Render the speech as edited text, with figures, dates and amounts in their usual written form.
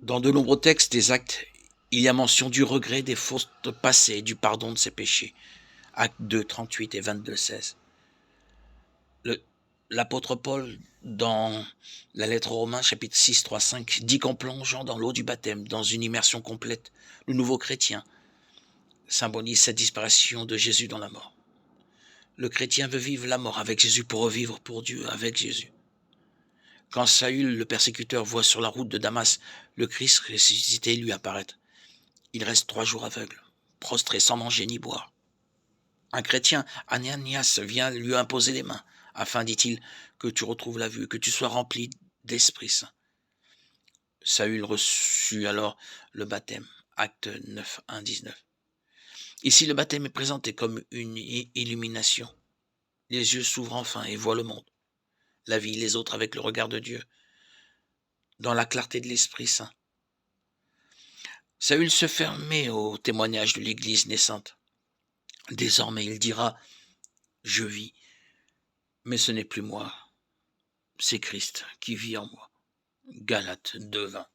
Dans de nombreux textes des Actes, il y a mention du regret des fautes passées et du pardon de ses péchés. Actes 2, 38 et 22, 16. L'apôtre Paul, dans la lettre aux Romains, chapitre 6, 3, 5, dit qu'en plongeant dans l'eau du baptême, dans une immersion complète, le nouveau chrétien symbolise cette disparition de Jésus dans la mort. Le chrétien veut vivre la mort avec Jésus pour revivre pour Dieu avec Jésus. Quand Saül, le persécuteur, voit sur la route de Damas le Christ ressuscité lui apparaître, il reste 3 jours aveugle, prostré sans manger ni boire. Un chrétien, Ananias, vient lui imposer les mains, afin, dit-il, que tu retrouves la vue, que tu sois rempli d'Esprit Saint. Saül reçut alors le baptême, Acte 9, 1, 19. Ici, le baptême est présenté comme une illumination. Les yeux s'ouvrent enfin et voient le monde, la vie, les autres avec le regard de Dieu, dans la clarté de l'Esprit Saint. Saül se fermait au témoignage de l'Église naissante. Désormais, il dira « Je vis, mais ce n'est plus moi, c'est Christ qui vit en moi ». Galates 2, 20.